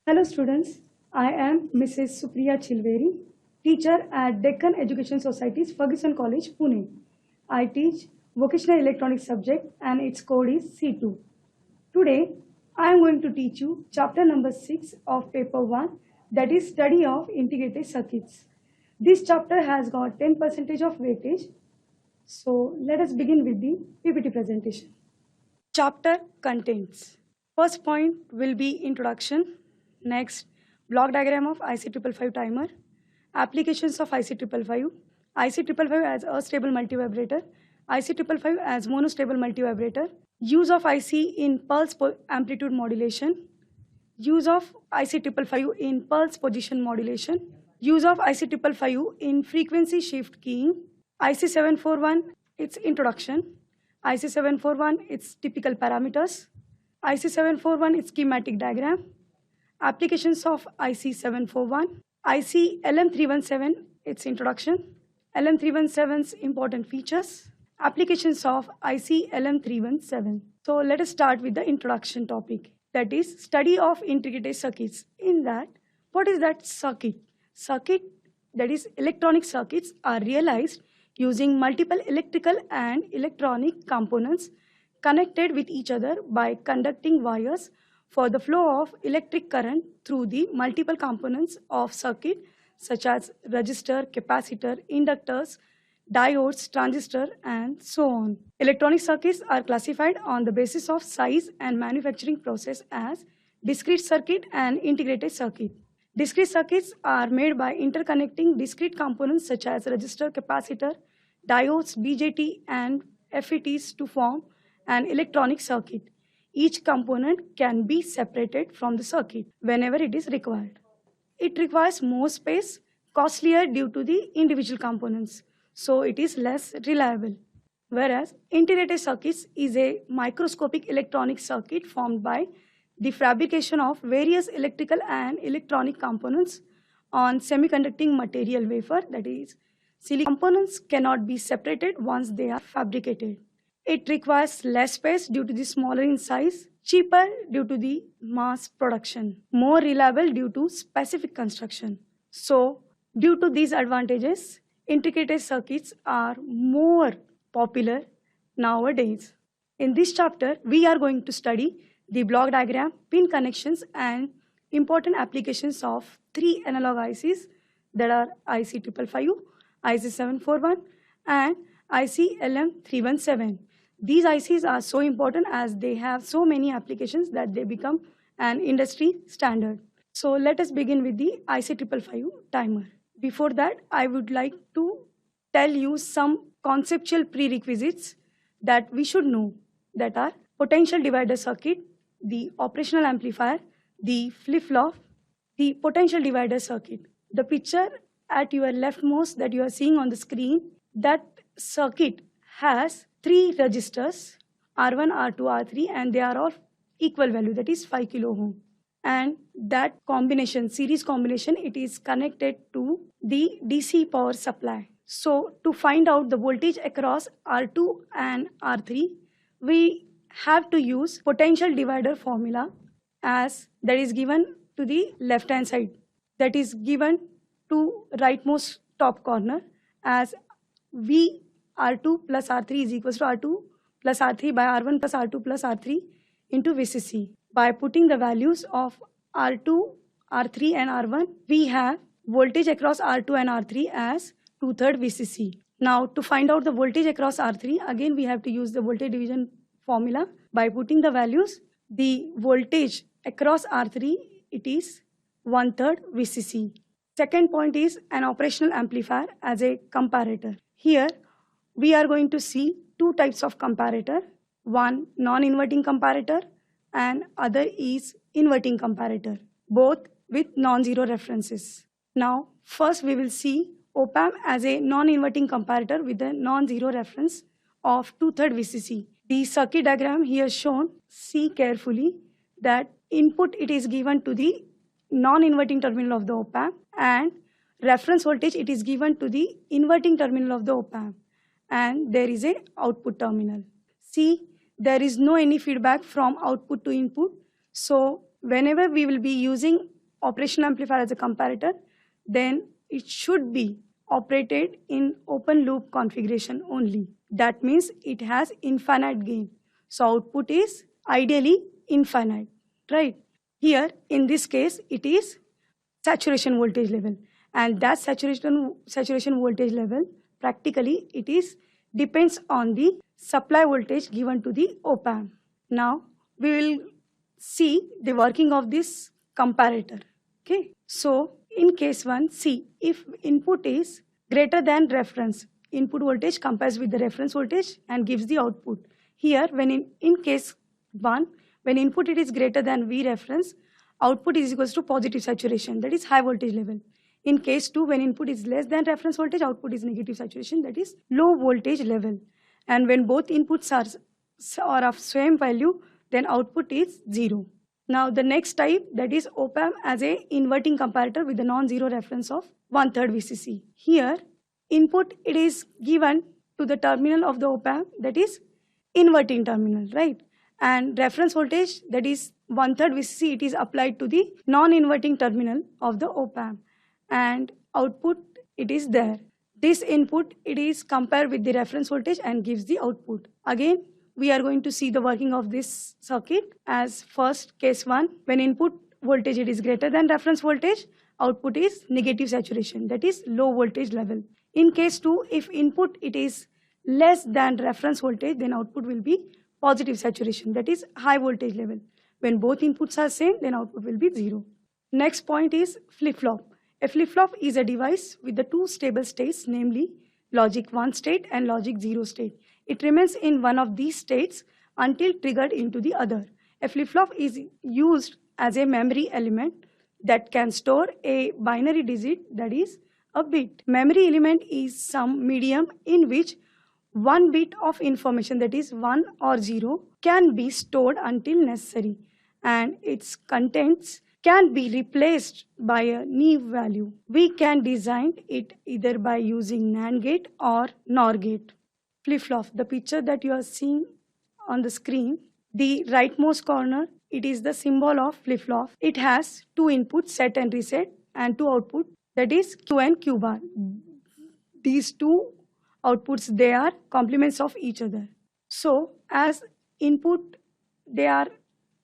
Hello students, I am Mrs. Supriya Chilveri, teacher at Deccan Education Society's Ferguson College, Pune. I teach vocational electronics subject and its code is C2. Today, I am going to teach you chapter number 6 of paper 1, that is study of integrated circuits. This chapter has got 10% of weightage. So let us begin with the PPT presentation. Chapter contents. First point will be introduction. Next, block diagram of IC555 timer. Applications of IC555. IC555 as a stable multivibrator. IC555 as monostable multivibrator. Use of IC in pulse amplitude modulation. Use of IC555 in pulse position modulation. Use of IC555 in frequency shift keying. IC741, its introduction. IC741, its typical parameters. IC741, its schematic diagram. Applications of IC741. IC LM317, its introduction. LM317's important features. Applications of IC LM317. So let us start with the introduction topic, that is study of integrated circuits. In that, what is that circuit? Circuit, that is electronic circuits, are realized using multiple electrical and electronic components connected with each other by conducting wires for the flow of electric current through the multiple components of circuit such as resistor, capacitor, inductors, diodes, transistor, and so on. Electronic circuits are classified on the basis of size and manufacturing process as discrete circuit and integrated circuit. Discrete circuits are made by interconnecting discrete components such as resistor, capacitor, diodes, BJT, and FETs to form an electronic circuit. Each component can be separated from the circuit whenever it is required. It requires more space, costlier due to the individual components, so it is less reliable. Whereas integrated circuits is a microscopic electronic circuit formed by the fabrication of various electrical and electronic components on semiconducting material wafer, that is, silicon. Components cannot be separated once they are fabricated. It requires less space due to the smaller in size, cheaper due to the mass production, more reliable due to specific construction. So, due to these advantages, integrated circuits are more popular nowadays. In this chapter, we are going to study the block diagram, pin connections, and important applications of three analog ICs, that are IC555, IC741, and IC LM317. These ICs are so important as they have so many applications that they become an industry standard. So let us begin with the IC555 timer. Before that, I would like to tell you some conceptual prerequisites that we should know, that are potential divider circuit, the operational amplifier, the flip-flop, the potential divider circuit. The picture at your leftmost that you are seeing on the screen, that circuit has three resistors, R1, R2, R3, and they are all equal value, that is 5 kilo ohm. And that combination, series combination, it is connected to the DC power supply. So to find out the voltage across R2 and R3, we have to use potential divider formula, as that is given to the left hand side, that is given to rightmost top corner, as V R2 plus R3 is equals to R2 plus R3 by R1 plus R2 plus R3 into VCC. By putting the values of R2, R3 and R1, we have voltage across R2 and R3 as 2/3 VCC. Now to find out the voltage across R3, again we have to use the voltage division formula. By putting the values, the voltage across R3, it is 1/3 VCC. Second point is an operational amplifier as a comparator. Here we are going to see two types of comparator. One non-inverting comparator and other is inverting comparator, both with non-zero references. Now first we will see op-amp as a non-inverting comparator with a non-zero reference of 2/3 VCC. The circuit diagram here shown, see carefully that input it is given to the non-inverting terminal of the op-amp, and reference voltage it is given to the inverting terminal of the op-amp, and there is a output terminal. See, there is no any feedback from output to input. So whenever we will be using operational amplifier as a comparator, then it should be operated in open loop configuration only. That means it has infinite gain. So output is ideally infinite, right? Here, in this case, it is saturation voltage level, and that saturation voltage level, practically it is depends on the supply voltage given to the op-amp. Now we will see the working of this comparator. Okay, so in case 1, see, if input is greater than reference, input voltage compares with the reference voltage and gives the output. Here, when in case 1, when input it is greater than V reference, output is equals to positive saturation, that is high voltage level. In case 2, when input is less than reference voltage, output is negative saturation, that is low voltage level. And when both inputs are of same value, then output is 0. Now the next type, that is op-amp as a inverting comparator with a non-zero reference of 1/3 VCC. Here, input it is given to the terminal of the op-amp, that is inverting terminal, right? And reference voltage, that is 1/3 VCC, it is applied to the non-inverting terminal of the op-amp, and output it is there. This input it is compared with the reference voltage and gives the output. Again, we are going to see the working of this circuit as first case 1, when input voltage it is greater than reference voltage, output is negative saturation, that is low voltage level. In case 2, if input it is less than reference voltage, then output will be positive saturation, that is high voltage level. When both inputs are same, then output will be 0. Next point is flip-flop. A flip-flop is a device with the 2 stable states, namely logic 1 state and logic 0 state. It remains in one of these states until triggered into the other. A flip-flop is used as a memory element that can store a binary digit, that is a bit. Memory element is some medium in which one bit of information, that is 1 or 0, can be stored until necessary, and its contents can be replaced by a new value. We can design it either by using NAND gate or NOR gate. Flip-flop, the picture that you are seeing on the screen, the rightmost corner, it is the symbol of flip-flop. It has 2 inputs, set and reset, and 2 outputs, that is Q and Q bar. These 2 outputs, they are complements of each other. So as input they are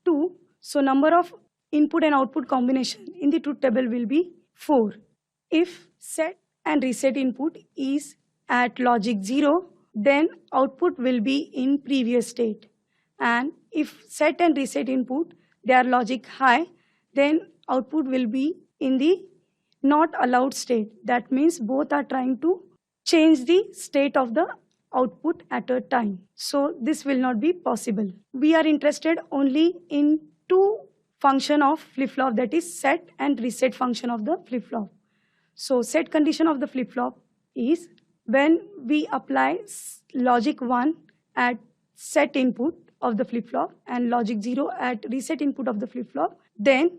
2, so number of input and output combination in the truth table will be 4. If set and reset input is at logic 0, then output will be in previous state. And if set and reset input they are logic high, then output will be in the not allowed state. That means both are trying to change the state of the output at a time. So this will not be possible. We are interested only in 2 function of flip-flop, that is set and reset function of the flip-flop. So set condition of the flip-flop is when we apply logic 1 at set input of the flip-flop and logic 0 at reset input of the flip-flop, then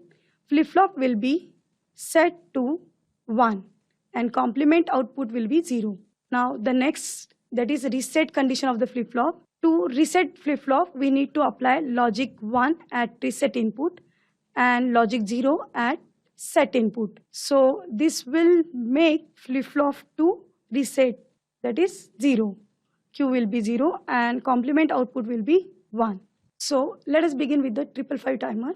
flip-flop will be set to 1 and complement output will be 0. Now the next, that is reset condition of the flip-flop. To reset flip-flop, we need to apply logic 1 at reset input and logic 0 at set input. So this will make flip-flop to reset, that is 0. Q will be 0 and complement output will be 1. So let us begin with the 555 timer.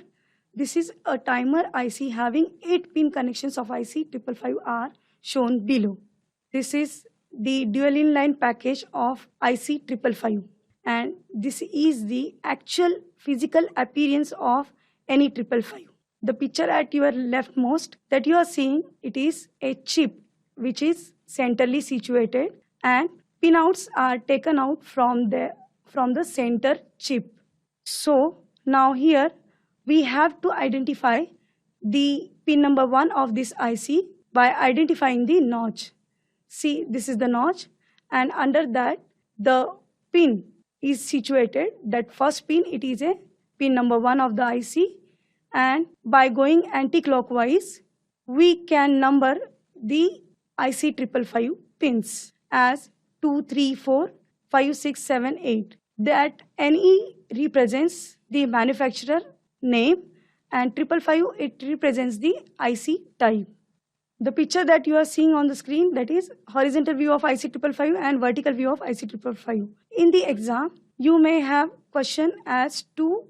This is a timer IC having 8-pin connections of IC 555R shown below. This is the dual inline package of IC 555, and this is the actual physical appearance of any 555. The picture at your leftmost that you are seeing, it is a chip which is centrally situated and pinouts are taken out from the center chip. So now here we have to identify the pin number 1 of this IC by identifying the notch. See, this is the notch, and under that the pin is situated. That first pin, it is a pin number 1 of the IC, and by going anti-clockwise we can number the IC 555 pins as 2, 3, 4, 5, 6, 7, 8. That NE represents the manufacturer name and 555, it represents the IC type. The picture that you are seeing on the screen, that is horizontal view of IC 555 and vertical view of IC 555. In the exam, you may have question as to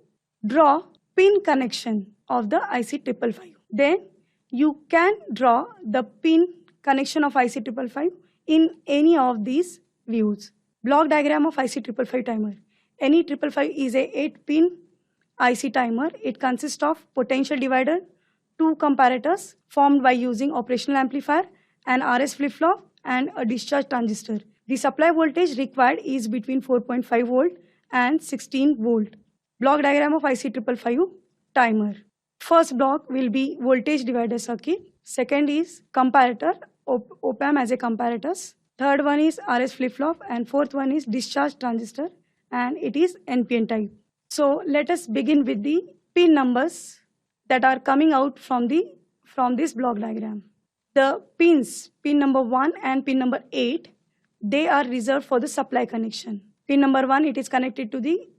draw pin connection of the IC 555. Then you can draw the pin connection of IC 555 in any of these views. Block diagram of IC 555 timer. Any 555 is a 8-pin IC timer. It consists of potential divider, 2 comparators formed by using operational amplifier, an RS flip-flop and a discharge transistor. The supply voltage required is between 4.5 volt and 16 volt. Block diagram of IC 555 timer. First block will be voltage divider circuit. Second is comparator, op-amp as a comparators. Third one is RS flip-flop and fourth one is discharge transistor, and it is NPN type. So let us begin with the pin numbers that are coming out from this block diagram. The pins, pin number 1 and pin number 8, they are reserved for the supply connection. Pin number 1, it is connected to the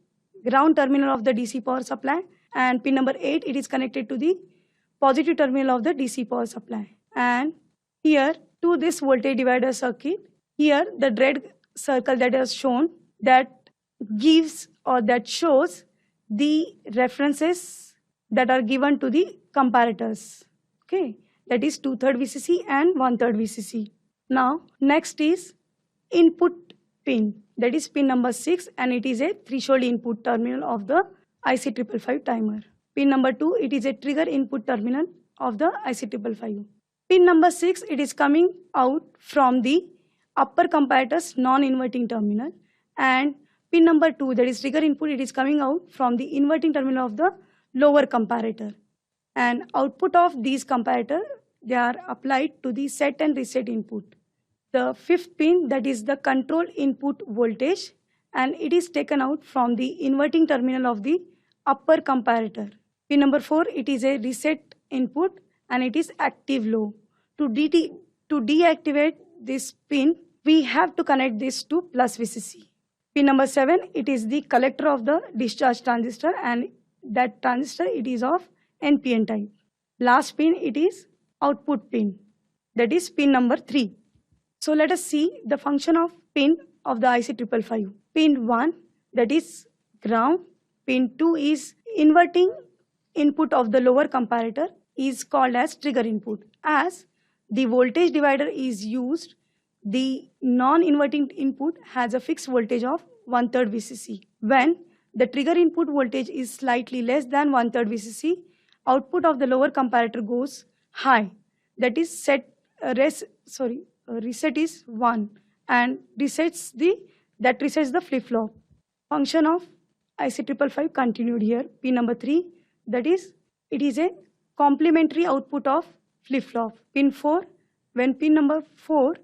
ground terminal of the DC power supply, and pin number 8, it is connected to the positive terminal of the DC power supply. And here to this voltage divider circuit, here the red circle that is shown, that gives or that shows the references that are given to the comparators. Okay, that is 2/3 VCC and 1/3 VCC. Now next is input pin, that is pin number 6, and it is a threshold input terminal of the IC 555 timer. Pin number 2, it is a trigger input terminal of the IC 555. Pin number 6, it is coming out from the upper comparator's non-inverting terminal, and pin number 2, that is trigger input, it is coming out from the inverting terminal of the lower comparator. And output of these comparator, they are applied to the set and reset input. The fifth pin, that is the control input voltage, and it is taken out from the inverting terminal of the upper comparator. Pin number 4, it is a reset input and it is active low. To deactivate this pin, we have to connect this to plus VCC. Pin number 7, it is the collector of the discharge transistor, and that transistor, it is of NPN type. Last pin, it is output pin, that is pin number 3. So let us see the function of pin of the IC 555. Pin 1, that is ground. Pin 2 is inverting input of the lower comparator, is called as trigger input. As the voltage divider is used, the non-inverting input has a fixed voltage of 1/3 VCC. When the trigger input voltage is slightly less than 1/3 VCC, output of the lower comparator goes high. That is reset is 1 and resets the flip-flop. Function of IC 555 continued here. Pin number 3, that is, it is a complementary output of flip-flop. Pin 4, when pin number 4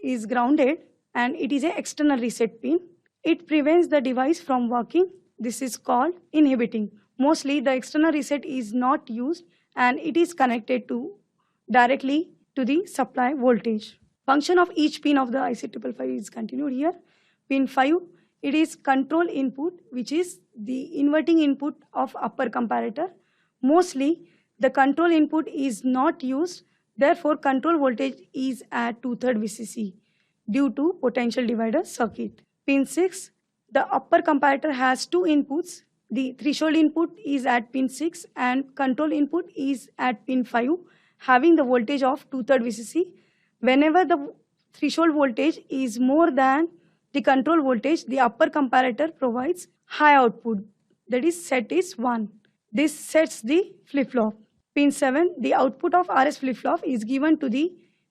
is grounded and it is an external reset pin, it prevents the device from working. This is called inhibiting. Mostly the external reset is not used and it is connected directly to the supply voltage. Function of each pin of the IC 555 is continued here. Pin 5, it is control input, which is the inverting input of upper comparator. Mostly the control input is not used, therefore control voltage is at 2/3 VCC due to potential divider circuit. Pin 6, the upper comparator has 2 inputs. The threshold input is at pin 6 and control input is at pin 5, having the voltage of 2/3 VCC. Whenever the threshold voltage is more than the control voltage, the upper comparator provides high output, that is set is 1. This sets the flip-flop. Pin 7, the output of RS flip-flop is given to the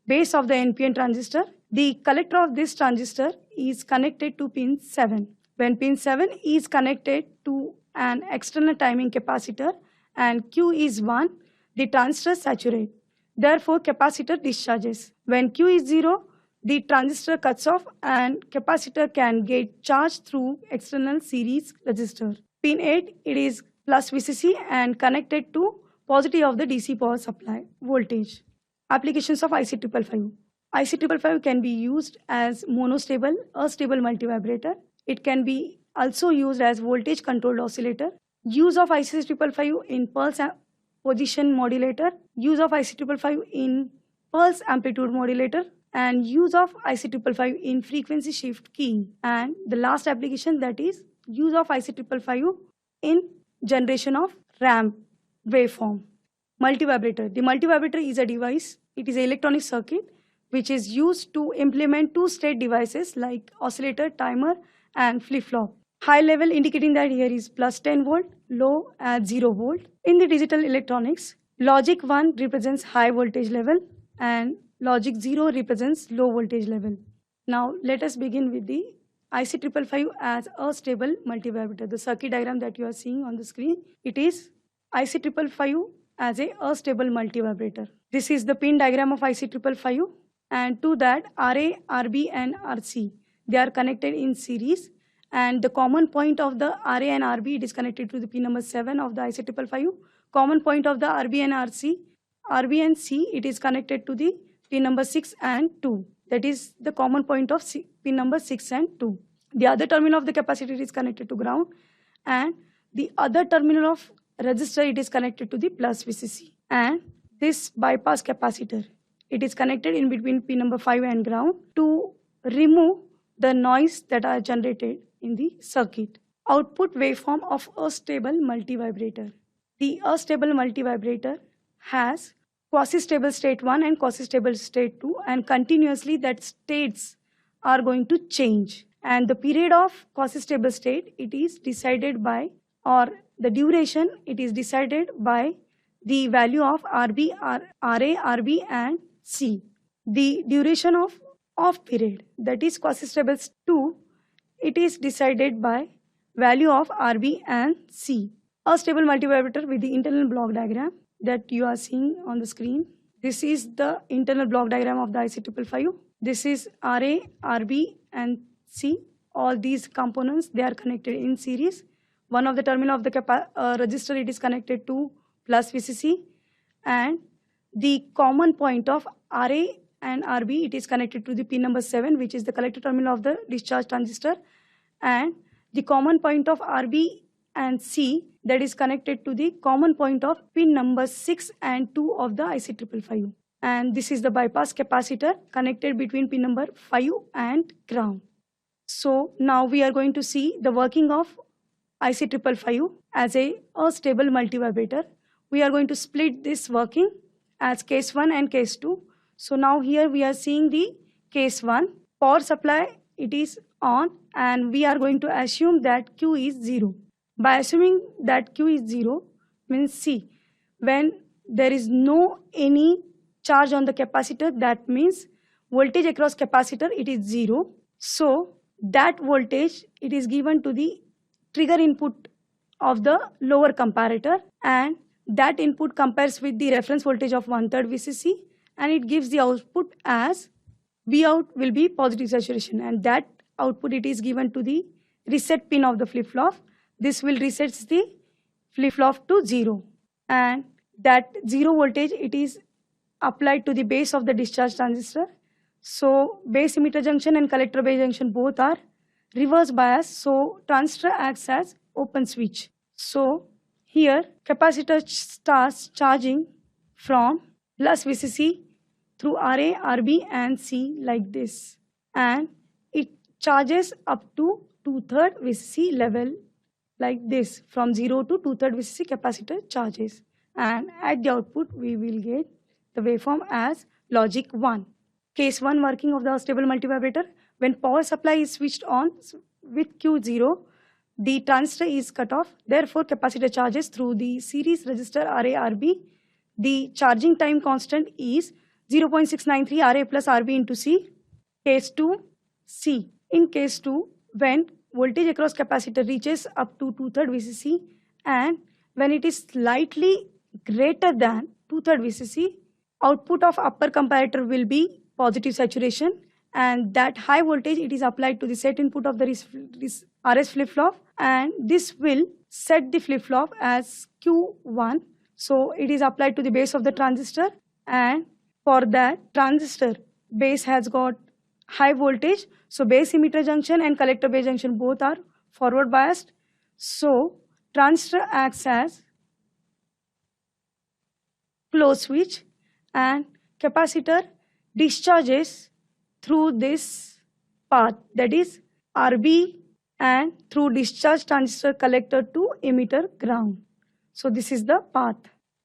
base of the NPN transistor. The collector of this transistor is connected to pin 7. When pin 7 is connected to an external timing capacitor and Q is 1, the transistor saturates. Therefore, capacitor discharges. When Q is 0, the transistor cuts off and capacitor can get charged through external series resistor. Pin 8, it is plus VCC and connected to positive of the DC power supply voltage. Applications of IC 555. IC 555 can be used as monostable or stable multivibrator. It can be also used as voltage controlled oscillator. Use of IC 555 in position modulator, use of IC555 in pulse amplitude modulator, and use of IC555 in frequency shift keying. And the last application, that is use of IC555 in generation of ramp waveform. Multivibrator. The multivibrator is a device. It is an electronic circuit which is used to implement two-state devices like oscillator, timer, and flip-flop. High level indicating that here is plus 10 volt, low at 0 volt. In the digital electronics, logic 1 represents high voltage level and logic 0 represents low voltage level. Now let us begin with the IC555 as a stable multivibrator. The circuit diagram that you are seeing on the screen, it is IC555 as a stable multivibrator. This is the pin diagram of IC555, and to that RA, RB and RC, they are connected in series, and the common point of the RA and RB, it is connected to the pin number 7 of the IC555. Common point of the RB and RC, RB and C, it is connected to the pin number 6 and 2. That is the common point of pin number 6 and 2. The other terminal of the capacitor is connected to ground, and the other terminal of resistor, it is connected to the plus VCC. And this bypass capacitor, it is connected in between pin number 5 and ground to remove the noise that are generated in the circuit. Output waveform of a stable multivibrator. The astable multivibrator has quasi-stable state 1 and quasi-stable state 2, and continuously that states are going to change. And the period of quasi-stable state, it is decided by, or the duration, it is decided by the value of RB, RA, RB and C. The duration of off period, that is quasi-stable 2, it is decided by value of RB and C. A stable multivibrator with the internal block diagram that you are seeing on the screen. This is the internal block diagram of the IC555. This is RA, RB and C. All these components, they are connected in series. One of the terminal of the resistor, it is connected to plus VCC, and the common point of RA and RB, it is connected to the pin number 7, which is the collector terminal of the discharge transistor, and the common point of RB and C, that is connected to the common point of pin number 6 and 2 of the IC555. And this is the bypass capacitor connected between pin number 5 and ground. So now we are going to see the working of IC555 as a stable multivibrator. We are going to split this working as case 1 and case 2. So now here we are seeing the case 1. Power supply, it is on, and we are going to assume that Q is 0. By assuming that Q is 0, means see, when there is no any charge on the capacitor, that means voltage across capacitor, it is 0. So that voltage, it is given to the trigger input of the lower comparator, and that input compares with the reference voltage of 1/3 VCC, and it gives the output as Vout will be positive saturation, and that output, it is given to the reset pin of the flip-flop. This will reset the flip-flop to 0, and that 0 voltage, it is applied to the base of the discharge transistor. So base emitter junction and collector base junction both are reverse bias, so transistor acts as open switch. So here capacitor starts charging from plus VCC through RA, RB and C like this, and it charges up to 2/3 VCC level like this. From 0 to 2/3 VCC capacitor charges, and at the output we will get the waveform as logic 1. Case 1 working of the stable multivibrator. When power supply is switched on with Q0, the transistor is cut off. Therefore, capacitor charges through the series resistor RA, RB. The charging time constant is 0.693 RA plus RB into C. Case 2, C. In case 2, when voltage across capacitor reaches up to 2/3 VCC, and when it is slightly greater than 2/3 VCC, output of upper comparator will be positive saturation, and that high voltage, it is applied to the set input of the RS flip-flop, and this will set the flip-flop as Q1. So it is applied to the base of the transistor, and for that transistor base has got high voltage, so base emitter junction and collector base junction both are forward biased. So transistor acts as close switch, and capacitor discharges through this path, that is RB, and through discharge transistor collector to emitter ground. So this is the path,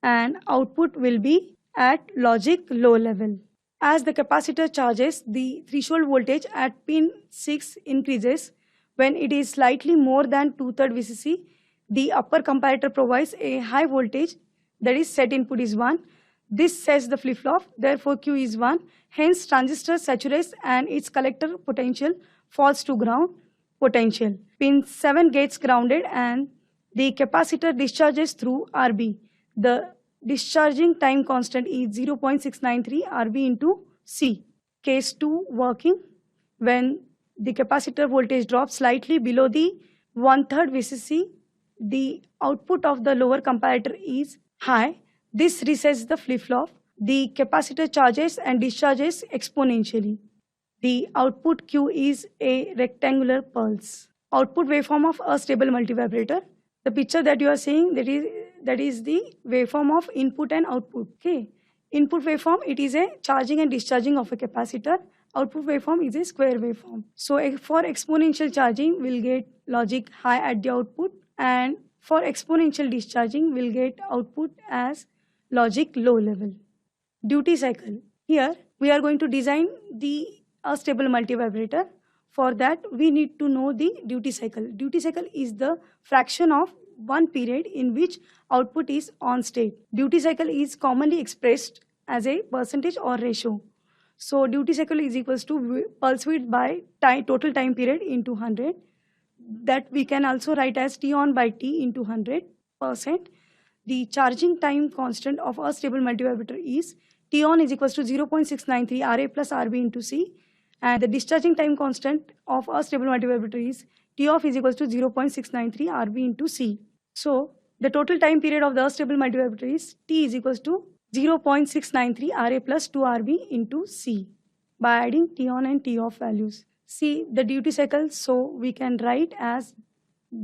and output will be at logic low level. As the capacitor charges, the threshold voltage at pin 6 increases. When it is slightly more than 2/3 VCC, the upper comparator provides a high voltage, that is set input is 1. This sets the flip-flop, therefore Q is 1. Hence transistor saturates and its collector potential falls to ground potential. Pin 7 gets grounded and the capacitor discharges through RB. The discharging time constant is 0.693 RB into C. Case 2 working. When the capacitor voltage drops slightly below the 1/3 VCC, the output of the lower comparator is high. This resets the flip-flop. The capacitor charges and discharges exponentially. The output Q is a rectangular pulse. Output waveform of a stable multivibrator. The picture that you are seeing, that is the waveform of input and output. Okay. Input waveform, it is a charging and discharging of a capacitor. Output waveform is a square waveform. So for exponential charging, we'll get logic high at the output, and for exponential discharging, we'll get output as logic low level. Duty cycle. Here we are going to design the stable multivibrator. For that, we need to know the duty cycle. Duty cycle is the fraction of one period in which output is on state. Duty cycle is commonly expressed as a percentage or ratio. So duty cycle is equals to pulse width by total time period into 100. That we can also write as T on by T into 100%. The charging time constant of a stable multivibrator is T on is equals to 0.693 RA plus RB into C, and the discharging time constant of a stable multivibrator is T off is equals to 0.693 RB into C. So the total time period of the stable multivibrator is T is equals to 0.693 RA plus 2 RB into C by adding T on and T off values. See the duty cycle, so we can write as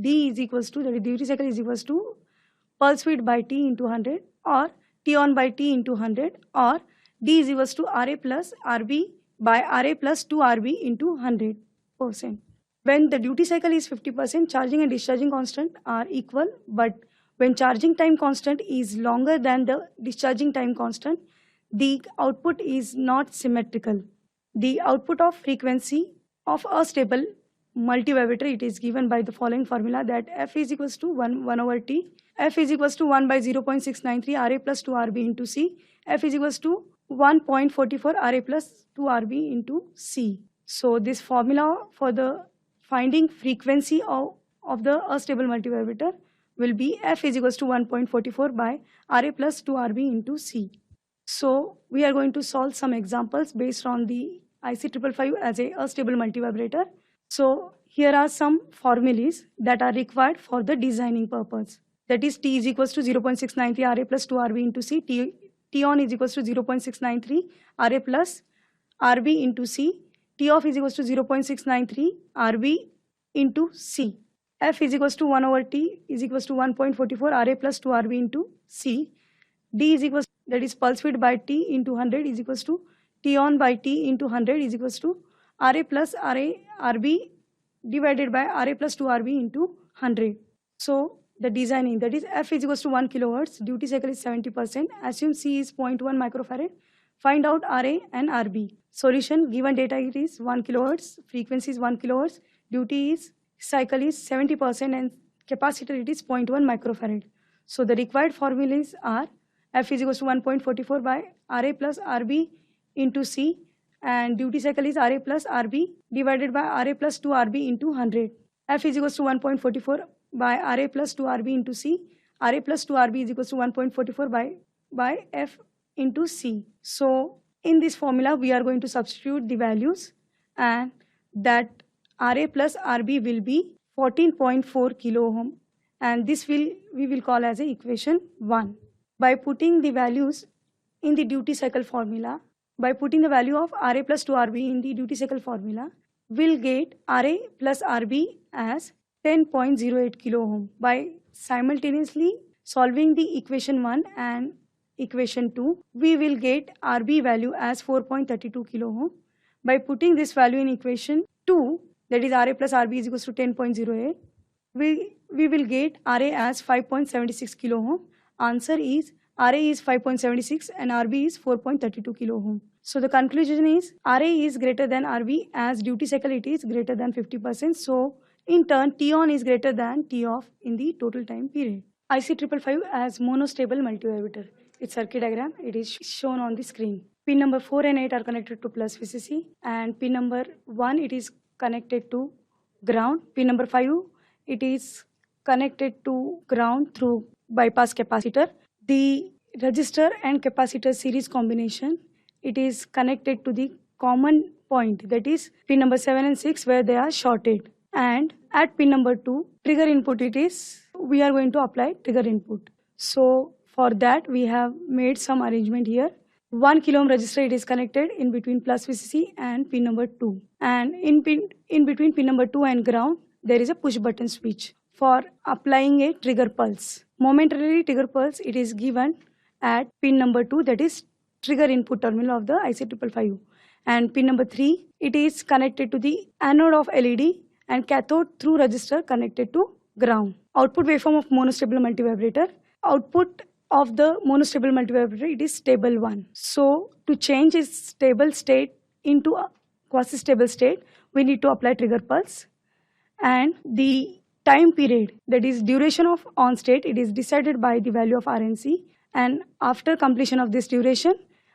D is equals to, the duty cycle is equals to pulse width by T into 100, or T on by T into 100, or D is equals to RA plus RB by RA plus 2 RB into 100%. When the duty cycle is 50%, charging and discharging constant are equal, but when charging time constant is longer than the discharging time constant, the output is not symmetrical. The output of frequency of a stable multivibrator, it is given by the following formula, that F is equals to 1 over T, F is equals to 1 by 0.693 RA plus 2 RB into C, F is equals to 1.44 RA plus 2 RB into C. So this formula for the finding frequency of the stable multivibrator will be F is equals to 1.44 by RA plus 2 RB into C. So we are going to solve some examples based on the IC 555 as a stable multivibrator. So here are some formulas that are required for the designing purpose. That is T is equals to 0.693 RA plus 2 RB into C, T on is equals to 0.693 RA plus RB into C, T off is equals to 0.693 RB into C. F is equals to 1 over T is equals to 1.44 RA plus 2 RB into C. D is equals to, that is pulse width by T into 100 is equals to T on by T into 100 is equals to RA plus RB divided by RA plus 2 RB into 100. So the designing, that is F is equals to 1 kilohertz, duty cycle is 70%, assume C is 0.1 microfarad, find out RA and RB. Solution, given data it is 1 kilohertz, frequency is 1 kilohertz, duty is cycle is 70% and capacitor it is 0.1 microfarad. So the required formulas are F is equals to 1.44 by RA plus RB into C, and duty cycle is RA plus RB divided by RA plus 2 RB into 100. F is equals to 1.44 by RA plus 2 RB into C. RA plus 2 RB is equals to 1.44 by F into C. So in this formula we are going to substitute the values, and that RA plus RB will be 14.4 kilo ohm, and this we will call as a equation 1. By putting the values in the duty cycle formula, by putting the value of RA plus 2 RB in the duty cycle formula, we'll get RA plus RB as 10.08 kilo ohm. By simultaneously solving the equation 1 and equation 2, we will get RB value as 4.32 kilo ohm. By putting this value in equation 2, that is RA plus RB is equals to 10.08, we will get RA as 5.76 kilo ohm. Answer is RA is 5.76 and RB is 4.32 kilo ohm. So the conclusion is RA is greater than RB as duty cycle it is greater than 50%. So in turn T on is greater than T off in the total time period. IC555 as monostable multivibrator. Its circuit diagram, it is shown on the screen. Pin number 4 and 8 are connected to plus VCC, and pin number 1 it is connected to ground. Pin number 5 it is connected to ground through bypass capacitor. The resistor and capacitor series combination, it is connected to the common point, that is pin number 7 and 6 where they are shorted. And at pin number 2, trigger input it is, we are going to apply trigger input. So for that we have made some arrangement here. 1 kilo ohm resistor it is connected in between plus VCC and pin number 2. And in between pin number 2 and ground, there is a push button switch for applying a trigger pulse. Momentarily trigger pulse it is given at pin number 2, that is trigger input terminal of the IC555. And pin number 3, it is connected to the anode of LED and cathode through resistor connected to ground. Output waveform of monostable multivibrator. Output of the monostable multivibrator, it is stable 1. So to change its stable state into a quasi-stable state, we need to apply trigger pulse. And the time period, that is duration of on state, it is decided by the value of RNC. And after completion of this duration,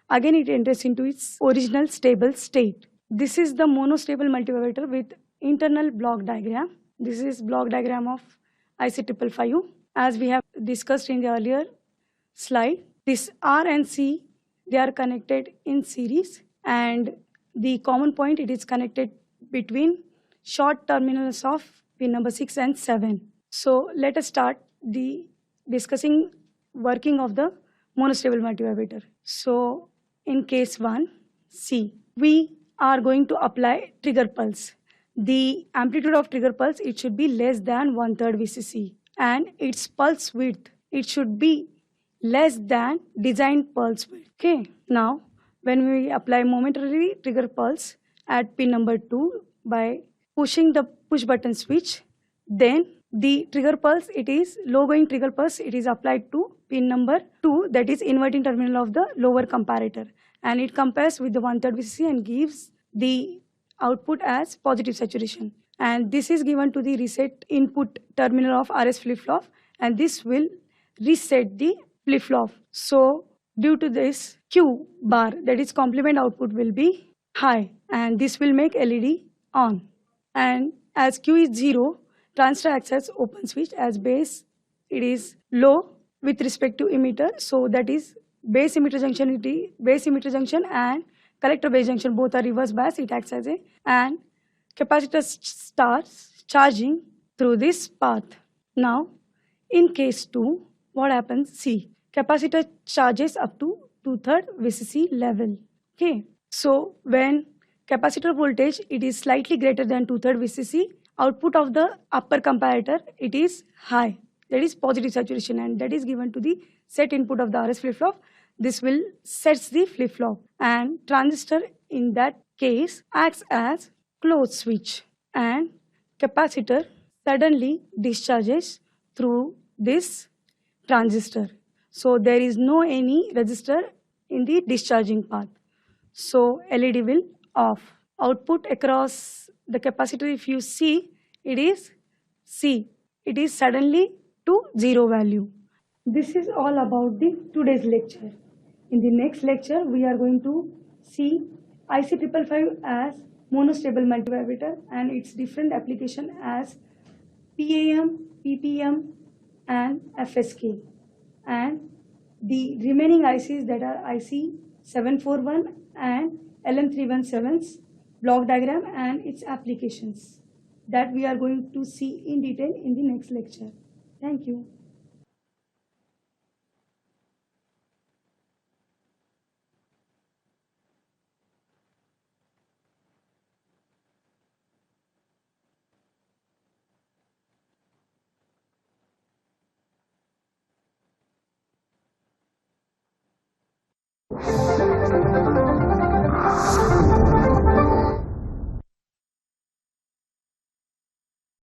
again it enters into its original stable state. This is the monostable multivibrator with internal block diagram. This is block diagram of IC555. As we have discussed in the earlier slide, this R and C, they are connected in series, and the common point it is connected between short terminals of pin number 6 and 7. So let us start the discussing working of the monostable multivibrator. So in case 1, C, we are going to apply trigger pulse. The amplitude of trigger pulse, it should be less than 1/3 VCC, and its pulse width, it should be less than designed pulse width. Okay. Now, when we apply momentarily trigger pulse at pin number 2 by pushing the push button switch, then the trigger pulse, it is low going trigger pulse, it is applied to pin number 2, that is inverting terminal of the lower comparator, and it compares with the 1/3 VCC and gives the output as positive saturation. And this is given to the reset input terminal of RS flip-flop, and this will reset the flip-flop. So due to this, Q bar, that is complement output, will be high, and this will make LED on. And as Q is 0, transistor acts as open switch. As base, it is low with respect to emitter, so that is base emitter junction and collector base junction both are reverse bias, it acts as a, and capacitor starts charging through this path. Now in case 2, what happens? See, capacitor charges up to 2/3 VCC level. Okay, so when capacitor voltage it is slightly greater than 2/3 VCC, output of the upper comparator it is high, that is positive saturation, and that is given to the set input of the RS flip-flop. This will sets the flip-flop, and transistor in that case acts as closed switch, and capacitor suddenly discharges through this transistor. So there is no any resistor in the discharging path. So LED will off. Output across the capacitor, if you see, it is C. It is suddenly to 0 value. This is all about the today's lecture. In the next lecture, we are going to see IC555 as monostable multivibrator and its different application as PAM, PPM and FSK, and the remaining ICs, that are IC741 and LM317's block diagram and its applications, that we are going to see in detail in the next lecture. Thank you.